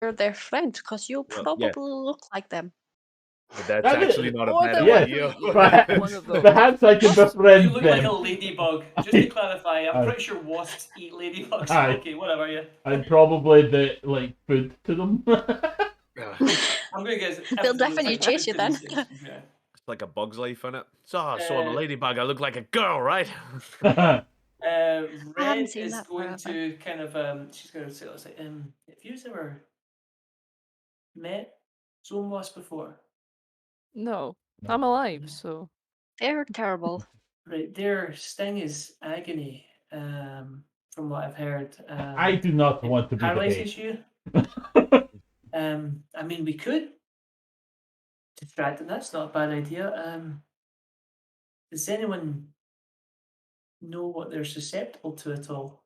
you're their friend because you Well, yeah, probably look like them. but that's That actually is, not a More bad than yes, likely, idea. you look like one perhaps, of those. perhaps I can Wasps, You befriend look like a them. ladybug. Just to clarify, I'm I- pretty sure wasps eat ladybugs. Aye. Okay, whatever, yeah. I'm probably the like food to them. I'm going to guess They'll everything looks definitely like chase food you to then. these things. Yeah. It's like a bug's life in it. So I'm a Uh, ladybug. I look like a girl, right? I haven't Red seen is that going forever. to kind of she's going to say, let's say, have you ever met zone wasp before? No, No. I'm alive, so They're terrible. Right, their sting is agony. From what I've heard, I do not want to be the paralyzes bait. you. I mean, we could distract them. That's not a bad idea. Does anyone know what they're susceptible to at all?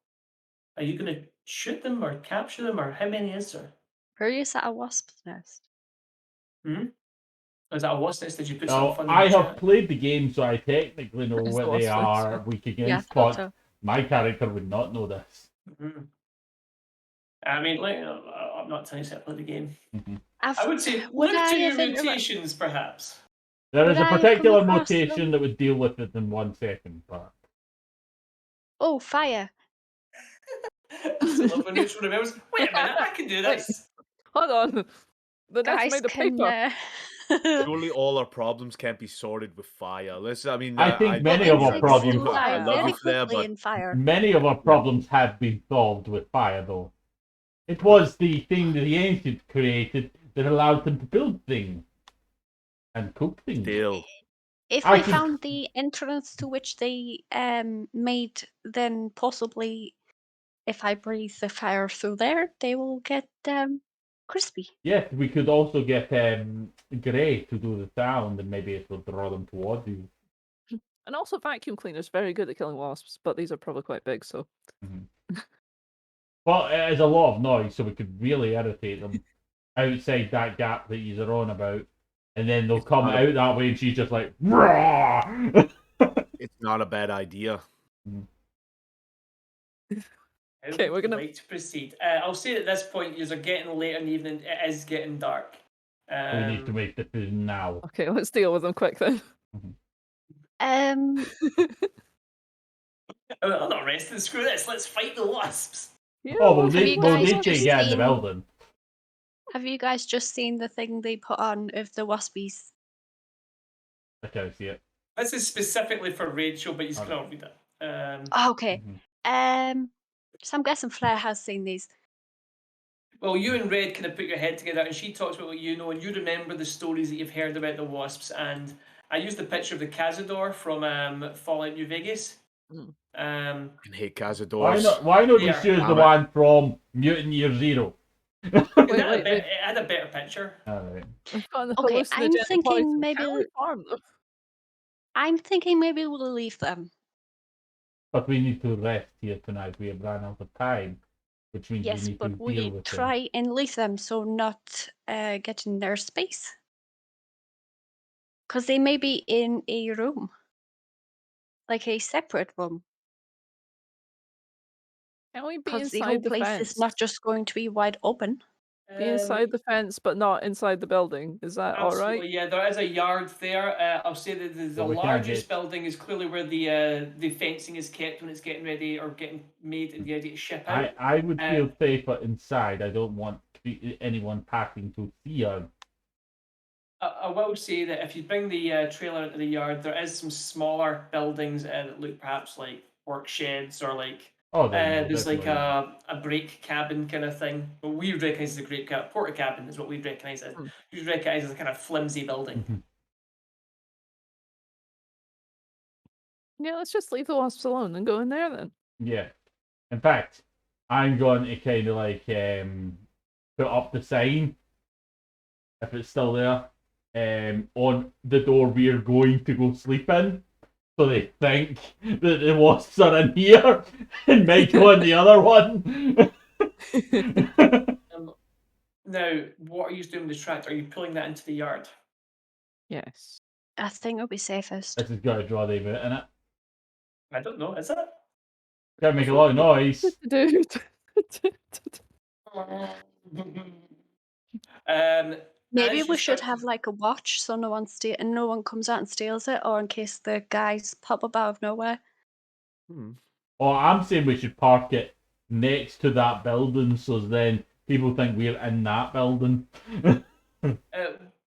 Are you going to shoot them or capture them, or how many is there? Where is that a wasp's nest? Hmm? Or is that a wasp nest? Did you put something Now, fun in I the have chat? played the game, so I technically know It's the what they wasp nest. are weak Yeah, I against, thought but so. my character would not know this. Mhm. I mean, like, I'm not telling you to play the game. I I've, would say would look I to your have ever, mutations, perhaps. There would is a I have come particular across mutation them? that would deal with it in 1 second, but Oh, fire. I still love when neutral remembers. Wait a minute, I can do Wait. this. Hold on. The nest Guys made of can. paper. Surely all our problems can't be sorted with fire. I mean, I think Well, many of our insects problems, do I die love very you for there, quickly but in fire. many of our problems have been solved with fire, though. It was the thing that the ancients created that allowed them to build things and cook things. still, If I we can- found the entrance to which they made, then possibly if I breathe the fire through there, they will get crispy. Yes, we could also get Gray to do the sound, and maybe it will draw them towards you. And also, vacuum cleaner's very good at killing wasps, but these are probably quite big, so. Well, it is a lot of noise, so we could really irritate them outside that gap that you're on about, and then they'll come not out that way, and she's just like, "Rah!" it's not a bad idea. How Okay, we're would you gonna- like to proceed? I'll say at this point, you're getting late in the evening. It is getting dark. We need to make decision now. Okay, let's deal with them quick then. Um, I'm not resting. Screw this. Let's fight the wasps. Yeah, Oh, we'll let's Have need, you we'll guys need to just get in the seen- building. have you guys just seen the thing they put on of the waspies? I can't see it. This is specifically for Rachel, but you Okay. can't read it. Oh, okay. Mhm. So I'm guessing Flair has seen these. Well, you and Red kind of put your head together, and she talks about what you know, and you remember the stories that you've heard about the wasps. And I used the picture of the Cazador from Fallout New Vegas. Mm. Um, I hate Cazadors. Why not Here, just use the damn it. one from Mutant Year Zero? it had a better picture. Alright. We've got an Okay, I'm hallucinogenic thinking poison. maybe- Can we farm them? I'm thinking maybe we'll leave them. But we need to rest here tonight. We have run out of time, which means Yes, we need to but deal we with them. try and leave them so not get in their space. Because they may be in a room, like a separate room. Can we be Because the whole inside the place fence? is not just going to be wide open. Be inside the fence, but not inside the building. Is that all Absolutely, right? yeah. There is a yard there. I'll say that the Well, we can't largest get- building is clearly where the fencing is kept when it's getting ready or getting made and ready to ship out. I would Uh, feel safer inside. I don't want anyone passing to see us. I will say that if you bring the trailer into the yard, there is some smaller buildings that look perhaps like work sheds or like Oh, then no, there's like definitely. a brake cabin kind of thing. What we would recognise as a great porter cabin is what we'd recognise as. You'd recognise as a kind of flimsy building. Mhm. Yeah, let's just leave the wasps alone and go in there then. Yeah. In fact, I'm going to kind of like put up the sign, if it's still there, on the door we're going to go sleep in. So they think that the wasps are in here and might go in the other one. Now, what are you doing with the tractor? Are you pulling that into the yard? Yes. I think it'll be safest. This has got to draw the bit in it. I don't know. Is it? Gotta make a lot of noise. Dude. Maybe as you we should start, have like a watch so no one comes out and steals it, or in case the guys pop up out of nowhere. Hmm. Or I'm saying we should park it next to that building, so then people think we're in that building.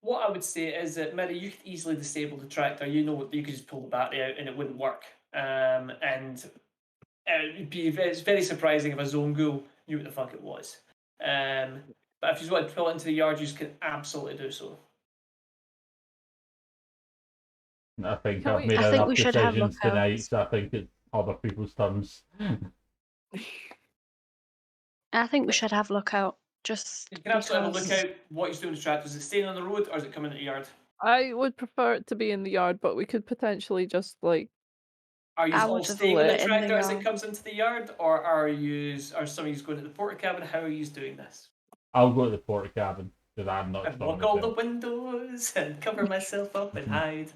what I would say is that Mary, you could easily disable the tractor. You know, you could just pull the battery out and it wouldn't work. And it's very surprising if a zone ghoul knew what the fuck it was. But if you want to pull it into the yard, you can absolutely do so. I think Can I've we- made I think enough we should have decisions tonight, lookouts. so I think it's other people's turns. I think we should have lookout just You can absolutely have a because. look out what he's doing with the tractor. Is it staying on the road or is it coming into the yard? I would prefer it to be in the yard, but we could potentially just like Are you I all would have staying on the lit in the tractor as it yard. comes into the yard, or are some of you going to the porta cabin? How are you doing this? I'll go to the porta cabin because I'm not And strong lock all the myself. windows and cover myself up and hide.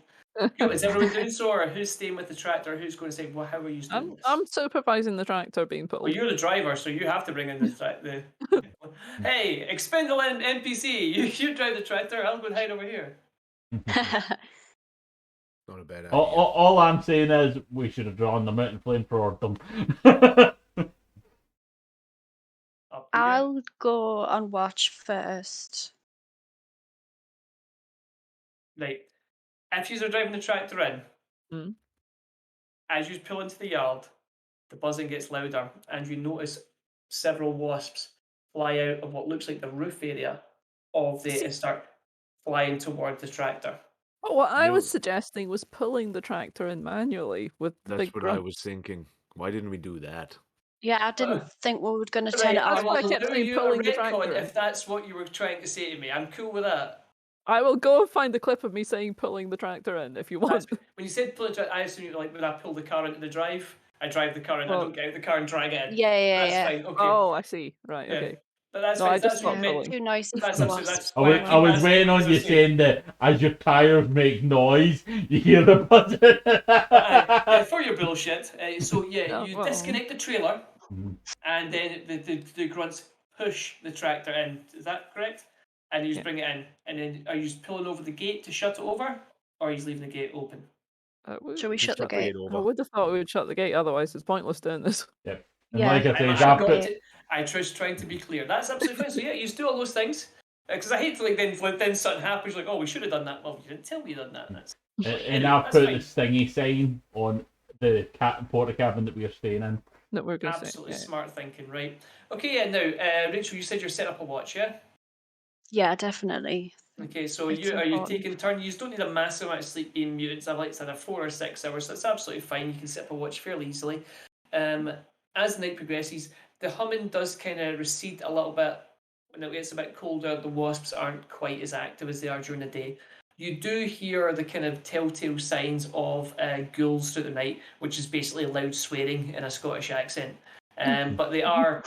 Is everyone doing so, or who's staying with the tractor? Who's going to say, "Well, how are you doing this?" I'm supervising the tractor being Well, pulled. you're the driver, so you have to bring in the. Hey, expendable NPC! You drive the tractor. I'll go and hide over here. Not a bad idea. all I'm saying is we should have drawn the mountain flame for them. Up you go. I'll go on watch first. Right. If you are driving the tractor in, Mm. as you pull into the yard, the buzzing gets louder, and you notice several wasps fly out of what looks like the roof area of the and start flying toward the tractor. But what I was No. suggesting was pulling the tractor in manually with the That's big what I grunt. was thinking. Why didn't we do that? Yeah, I didn't think we were going to turn Right, it I off. That's why I will kept do saying you a pulling the retcon tractor in. if that's what you were trying to say to me. I'm cool with that. I will go find the clip of me saying pulling the tractor in if you want. When you said pull it, I assume you were like when I pull the car into the drive, I drive the car in, I Well- don't get out the car and drag it in. Yeah. That's fine. Okay. Oh, I see. Right. Yeah. Okay. But that's No, fine. I If just that's what thought you Yeah, meant. pulling. too noisy That's for absolutely. wasps. That's I why was, I I keep was asking waiting on because you I say- saying that as your tires make noise, you hear the buzzing. for your bullshit. So yeah, Oh, you well. disconnect the trailer, Mhm. and then the grunts push the tractor in. Is that correct? And you just Yeah. bring it in, and then are you just pulling over the gate to shut it over, or are you leaving the gate open? Shall we Just shut the gate? I over. would have thought we would shut the gate, otherwise it's pointless doing this. Yep. And Yeah, like I I said, shut the after gate. I was trying to be clear. That's absolutely fine. So yeah, you just do all those things. Because I hate to then something happens like, oh, we should have done that. Well, you didn't tell me you done that. That's and anyway, I've that's put fine. the stingy sign on the porta cabin that we are staying in. That we're going to say. Absolutely Yeah. smart thinking, right? Okay, yeah. Now, Rachel, you said you're set up a watch, yeah? Yeah, definitely. Okay, so It's are you important. taking turn? You don't need a massive amount of sleep being mutants. I've like said, 4 or 6 hours. So that's absolutely fine. You can set up a watch fairly easily. As the night progresses, the humming does kind of recede a little bit. When it gets a bit colder, the wasps aren't quite as active as they are during the day. You do hear the kind of telltale signs of ghouls through the night, which is basically loud swearing in a Scottish accent. But they are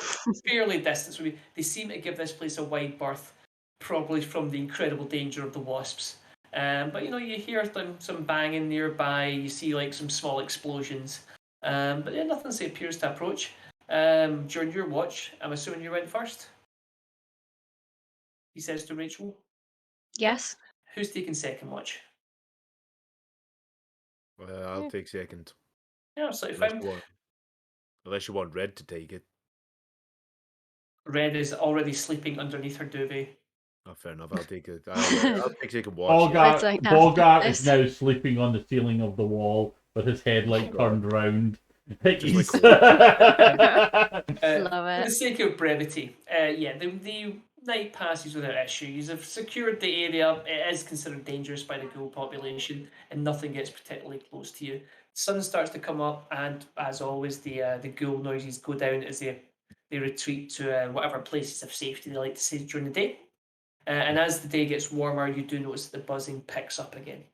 fairly distant from you. They seem to give this place a wide berth, probably from the incredible danger of the wasps. But you hear some banging nearby. You see like some small explosions. But yeah, nothing appears to approach. During your watch, I'm assuming you went first. He says to Rachel. Yes. Who's taking second watch? I'll take second. Yeah, absolutely Unless fine. unless you want Red to take it. Red is already sleeping underneath her duvet. Oh, fair enough. I'll take it. I'll take second watch. Bogart, like, Bogart this. is now sleeping on the ceiling of the wall with his head like turned round. Just like Love For the it. sake of brevity, the night passes without issue. You have secured the area. It is considered dangerous by the ghoul population, and nothing gets particularly close to you. The sun starts to come up, and as always, the ghoul noises go down as they retreat to whatever places of safety they like to say during the day. And as the day gets warmer, you do notice the buzzing picks up again.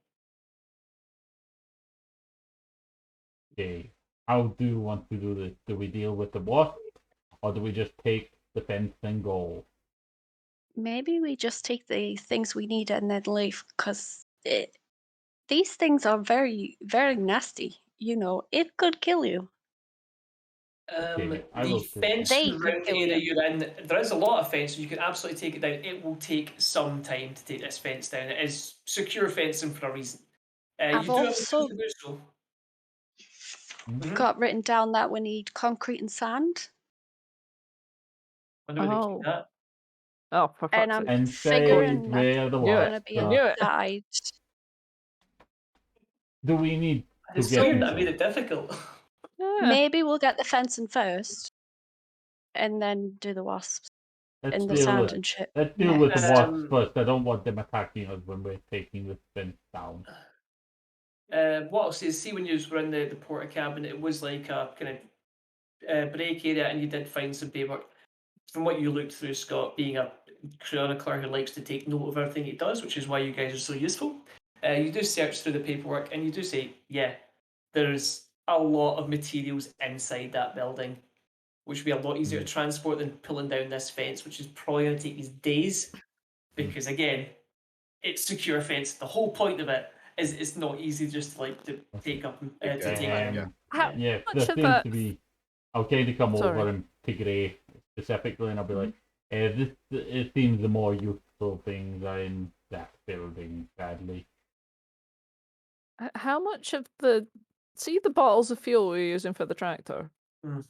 Okay. How do you want to do this? Do we deal with the wasp, or do we just take the fence and go? Maybe we just take the things we need and then leave, because these things are very, very nasty. It could kill you. Okay, I The will take that. fencing They could around the kill area you. you're in, there is a lot of fence, so you can absolutely take it down. It will take some time to take this fence down. It is secure fencing for a reason. I've You do have the tools also to do so. got written down that we need concrete and sand, Wonder where they keep Oh. that. Oh, for and fuck's I'm sake. Inside figuring that's where the Knew it. gonna wasps be I are. knew it. inside. Do we need to It's get weird that I made inside? it difficult. Yeah. Maybe we'll get the fencing first, and then do the wasps Let's and the deal sand with and shit let's deal with the next. wasps first. I don't want them attacking us when we're taking the fence down. What I'll say is, see when you were in the porta cabin, it was like a kind of break area, and you did find some paperwork. From what you looked through, Scott, being a chronicler who likes to take note of everything he does, which is why you guys are so useful. You do search through the paperwork, and you do say, yeah, there's a lot of materials inside that building, which would be a lot easier to transport than pulling down this fence, which is probably going to take these days, because again, it's secure fence. The whole point of it is it's not easy just to take up to take. Yeah. How Yeah, much there of seems that? to be. I'll kind of come Sorry. over and to Grey specifically, and I'll be like, this. It seems the more useful things are in that building. Sadly, How much of the the bottles of fuel we're using for the tractor? Mm.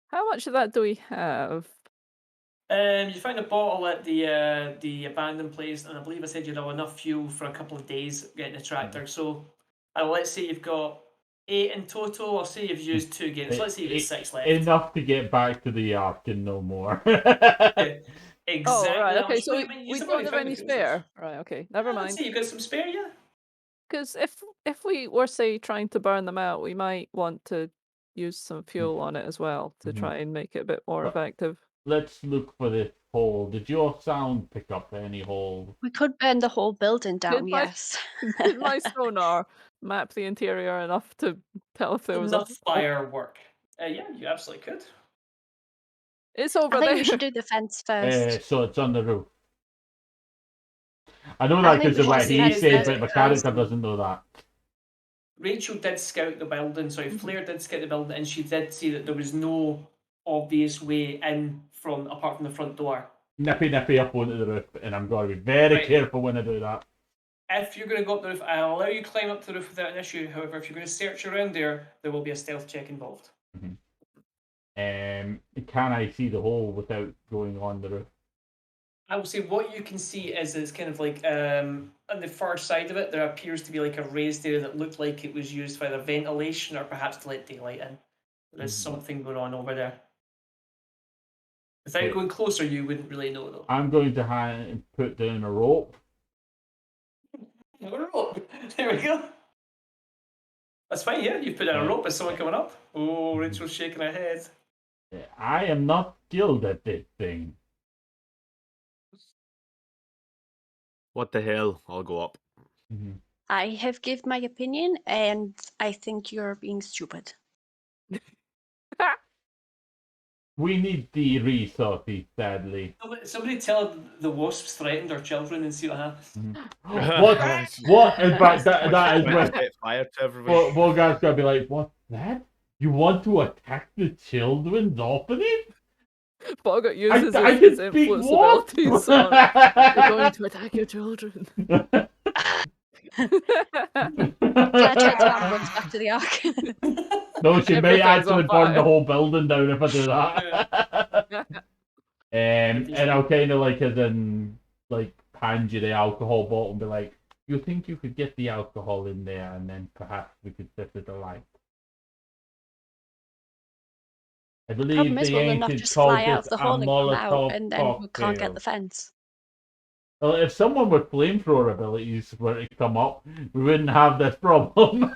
How much of that do we have? You found a bottle at the abandoned place, and I believe I said you'd have enough fuel for a couple of days getting the tractor. So, let's say you've got 8 in total. I'll say you've used 2 again. So let's say you've got 6 left. enough to get back to the Ark and no more. Yeah, exactly. Oh, right. that Okay, was so what I mean, you we still don't already have found the any fuel source. spare. Right. Okay. Never Let's mind. say you've got some spare, yeah. Because if we were say trying to burn them out, we might want to use some fuel on it as well to try and make it a bit more But- effective. Let's look for this hole. Did your sound pick up any holes? We could burn the whole building down, Did my- yes. Did my sonar map the interior enough to tell if there was Enough a fire work. Yeah, you absolutely could. It's over I think there. we should do the fence first. So it's on the roof. I know I that think because we of what should he do fence said, first but my because character doesn't know that. Rachel did scout the building, sorry, Flair did scout the building, and she did see that there was no obvious way in from apart from the front door. Nippy up onto the roof, and I'm going to be very Right. careful when I do that. If you're going to go up the roof, I'll allow you to climb up the roof without an issue. However, if you're going to search around there, there will be a stealth check involved. Can I see the hole without going on the roof? I will say what you can see is it's kind of like on the far side of it, there appears to be like a raised area that looked like it was used for either ventilation or perhaps to let daylight in. There is something going on over there. Without Okay. going closer, you wouldn't really know though. I'm going to put down a rope. A rope. There we go. That's fine, yeah. You put down a rope. Is someone coming up? Oh, Rachel's shaking her head. I am not skilled at this thing. What the hell? I'll go up. I have give my opinion, and I think you're being stupid. We need the resources, sadly. Somebody tell the wasps threatened our children and see what happens. What? In fact, that is When I when set fire to everybody. Bogart's gonna be like, "What's that? You want to attack the children's orphanage?" Bogart uses I his can speak influence what? abilities on. We're going to attack your children. Yeah, I tried to ambulance back to the Ark. No, she may Everything's actually on burn the fire. whole building down if I do that. And I'll kind of like, as in, like, hand you the alcohol bottle and be like, "You think you could get the alcohol in there, and then perhaps we could set it alight." I believe Problem is, the will they not ancients just called fly out of this the a hole and come out, Molotov and then we can't get cocktail. the fence? Well, if someone with flamethrower abilities were to come up, we wouldn't have this problem.